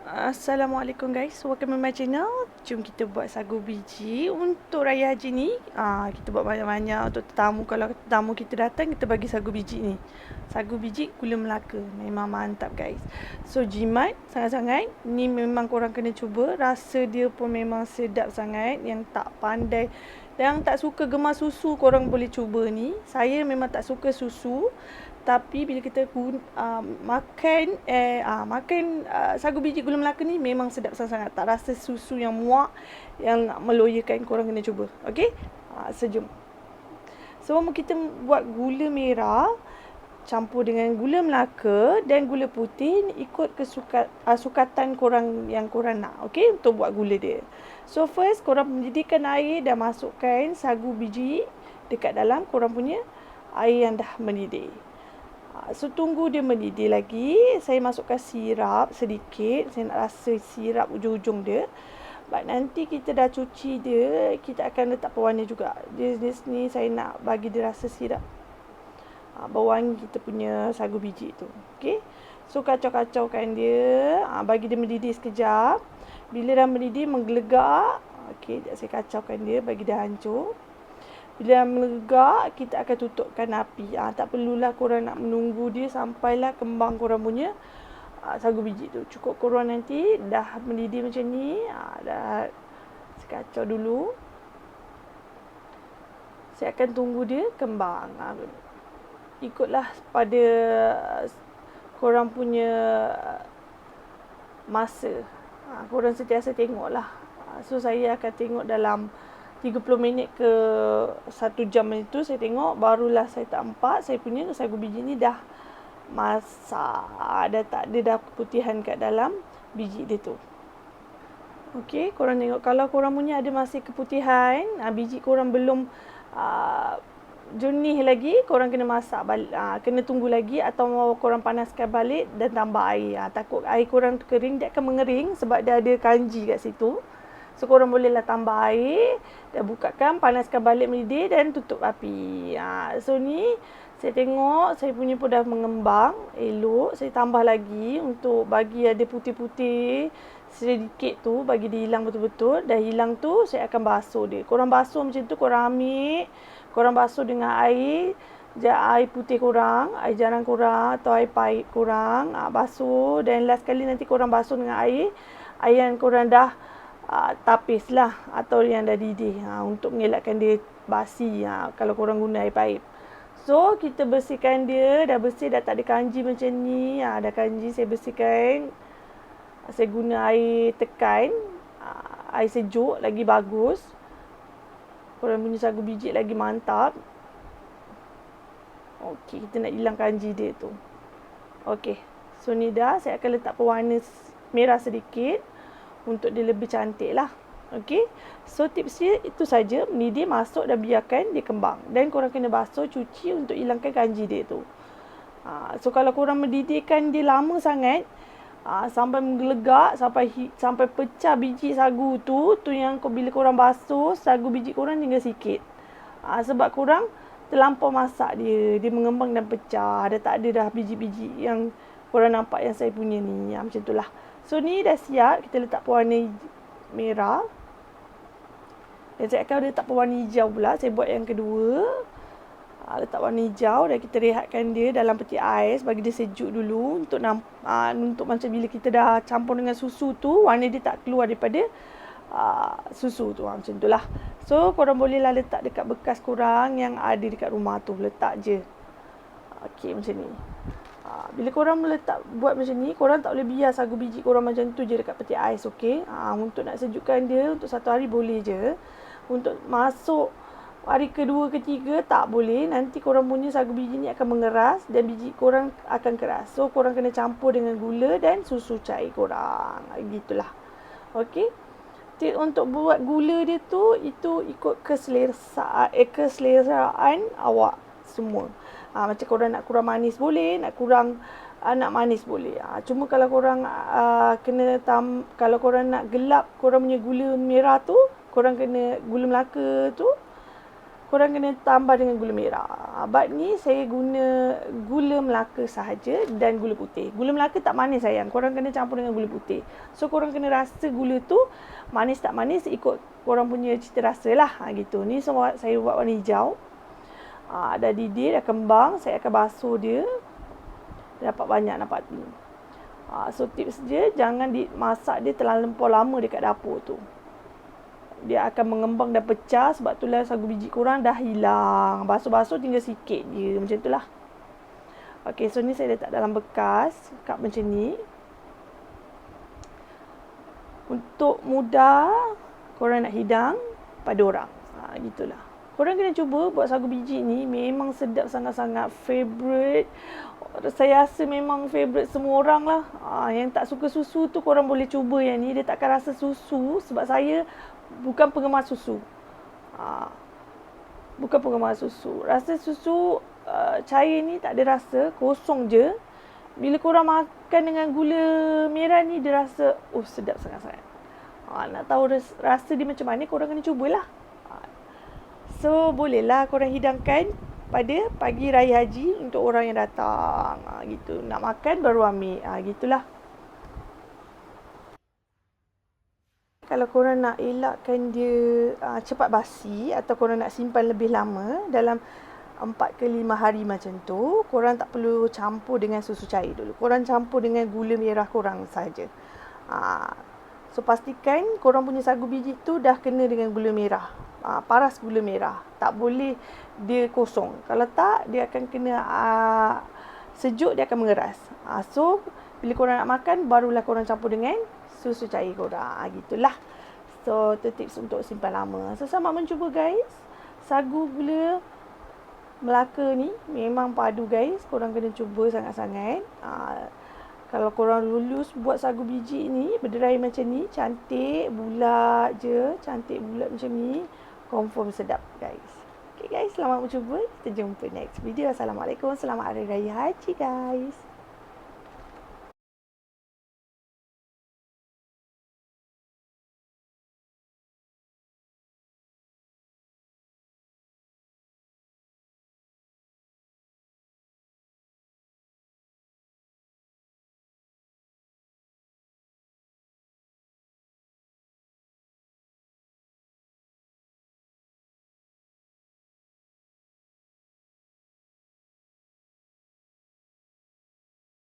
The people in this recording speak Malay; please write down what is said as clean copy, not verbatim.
Assalamualaikum guys, welcome to my channel. Jom kita buat sagu biji untuk raya haji ni. Kita buat banyak-banyak untuk tetamu. Kalau tetamu kita datang, kita bagi sagu biji ni. Sagu biji gula Melaka, memang mantap guys. So jimat sangat-sangat. Ni memang korang kena cuba. Rasa dia pun memang sedap sangat. Yang tak pandai, yang tak suka gemar susu, korang boleh cuba ni. Saya memang tak suka susu. Tapi bila kita makan sagu biji gula Melaka ni memang sedap sangat-sangat. Tak rasa susu yang muak, yang meloyakan. Korang kena cuba. Okey? Sejom. So kita buat gula merah campur dengan gula Melaka dan gula putih ni ikut sukatan korang yang korang nak. Okey, untuk buat gula dia. So first korang mendidihkan air dan masukkan sagu biji dekat dalam korang punya air yang dah mendidih. So tunggu dia mendidih lagi. Saya masukkan sirap sedikit. Saya nak rasa sirap ujung-ujung dia. Nanti kita dah cuci dia, kita akan letak pewarna juga. Dia ni saya nak bagi dia rasa sirap, berwangi kita punya sagu biji tu. Okay. So kacau-kacaukan dia, bagi dia mendidih sekejap. Bila dah mendidih menggelegak, okay, saya kacaukan dia bagi dia hancur. Bila melegak, kita akan tutupkan api. Tak perlulah korang nak menunggu dia sampailah kembang korang punya sagu biji tu. Cukup korang nanti dah mendidih macam ni, dah kacau dulu. Saya akan tunggu dia kembang. Ikutlah pada korang punya masa. Korang sentiasa tengoklah. So saya akan tengok dalam 30 minit ke 1 jam itu saya tengok, barulah saya tampak saya punya sagu biji ni dah masak. Dah tak ada dah keputihan kat dalam biji dia tu. Okey, korang tengok. Kalau korang punya ada masih keputihan, biji korang belum jernih lagi, korang kena masak balik, kena tunggu lagi atau korang panaskan balik dan tambah air. Takut air korang kering, dia akan mengering sebab dia ada kanji kat situ. So korang bolehlah tambah air, dan bukakan, panaskan balik mendidih dan tutup api. So ni saya tengok saya punya pun dah mengembang elok. Saya tambah lagi untuk bagi ada putih-putih sedikit tu, bagi dia hilang betul-betul. Dah hilang tu saya akan basuh dia. Korang basuh macam tu, korang ambil, korang basuh dengan air putih korang, air jarang korang atau air pahit korang. Basuh, dan last kali nanti korang basuh dengan air yang korang dah tapis lah atau yang dah didih, untuk mengelakkan dia basi kalau korang guna air paip. So kita bersihkan dia, dah bersih, dah tak ada kanji macam ni. Dah kanji saya bersihkan. Saya guna air tekan, air sejuk lagi bagus. Korang punya sagu biji lagi mantap. Okey, kita nak hilang kanji dia tu. Okey, so ni dah. Saya akan letak pewarna merah sedikit untuk dia lebih cantik lah. Okey. So tips dia itu saja. Mendidih, masuk dan biarkan dia kembang. Dan korang kena basuh, cuci untuk hilangkan kanji dia tu. So kalau korang mendidihkan dia lama sangat, sampai menggelegak, sampai pecah biji sagu tu yang bila korang basuh, sagu biji korang tinggal sikit. Sebab korang terlampau masak dia. Dia mengembang dan pecah. Dah tak ada dah biji-biji yang korang nampak yang saya punya ni. Macam tu lah. So ni dah siap. Kita letak pewarna merah. Dan saya akan letak pewarna hijau pula. Saya buat yang kedua. Letak warna hijau dan kita rehatkan dia dalam peti ais. Bagi dia sejuk dulu. Untuk macam bila kita dah campur dengan susu tu, warna dia tak keluar daripada susu tu. Macam tu lah. So korang bolehlah letak dekat bekas korang yang ada dekat rumah tu. Letak je. Okey, macam ni. Bila korang buat macam ni, korang tak boleh biar sagu biji korang macam tu je dekat peti ais, okey? Untuk nak sejukkan dia untuk 1 hari boleh je. Untuk masuk hari kedua, ketiga tak boleh. Nanti korang punya sagu biji ni akan mengeras dan biji korang akan keras. So korang kena campur dengan gula dan susu cair korang. Gitulah. Okey? Untuk buat gula dia tu, itu ikut keselesaan awak semua. Macam korang nak kurang manis boleh, nak manis boleh. Cuma kalau korang kalau korang nak gelap korang punya gula merah tu, korang kena gula Melaka tu, korang kena tambah dengan gula merah. Bab ni saya guna gula Melaka sahaja dan gula putih. Gula Melaka tak manis sayang. Korang kena campur dengan gula putih. So korang kena rasa gula tu manis tak manis ikut korang punya cita rasa lah. Gitu. Ni semua saya buat warna hijau. Dah didih, dah kembang. Saya akan basuh dia. Dapat banyak nampak tu. So tips dia, jangan dimasak dia terlalu lama dekat dapur tu. Dia akan mengembang dan pecah. Sebab itulah sagu biji korang dah hilang. Basuh-basuh tinggal sikit je. Macam tu lah. Okay, so ni saya letak dalam bekas. Cup macam ni. Untuk mudah korang nak hidang pada orang. Gitulah. Korang kena cuba buat sagu biji ni. Memang sedap sangat-sangat. Favourite. Saya rasa memang favourite semua orang lah. Yang tak suka susu tu korang boleh cuba yang ni. Dia takkan rasa susu. Sebab saya bukan penggemar susu. Bukan penggemar susu. Rasa susu cair ni tak ada rasa. Kosong je. Bila korang makan dengan gula merah ni, dia rasa sedap sangat-sangat. Nak tahu rasa dia macam mana, korang kena cubalah. So bolehlah korang hidangkan pada pagi raya haji untuk orang yang datang. Gitu. Nak makan baru ambil. Gitulah. Kalau korang nak elakkan dia cepat basi atau korang nak simpan lebih lama dalam 4 ke 5 hari macam tu, korang tak perlu campur dengan susu cair dulu. Korang campur dengan gula merah korang saja. So pastikan korang punya sagu biji tu dah kena dengan gula merah. Paras gula merah. Tak boleh dia kosong. Kalau tak, dia akan kena sejuk, dia akan mengeras. So bila korang nak makan, barulah korang campur dengan susu cair korang. Gitulah. So, tu tips untuk simpan lama. So, selamat mencuba guys. Sagu gula Melaka ni memang padu guys. Korang kena cuba sangat-sangat. Kalau korang lulus buat sagu biji ni, berderai macam ni, cantik, bulat je. Cantik bulat macam ni. Confirm sedap guys. Okay guys, selamat mencuba. Kita jumpa next video. Assalamualaikum. Selamat Hari Raya Haji guys.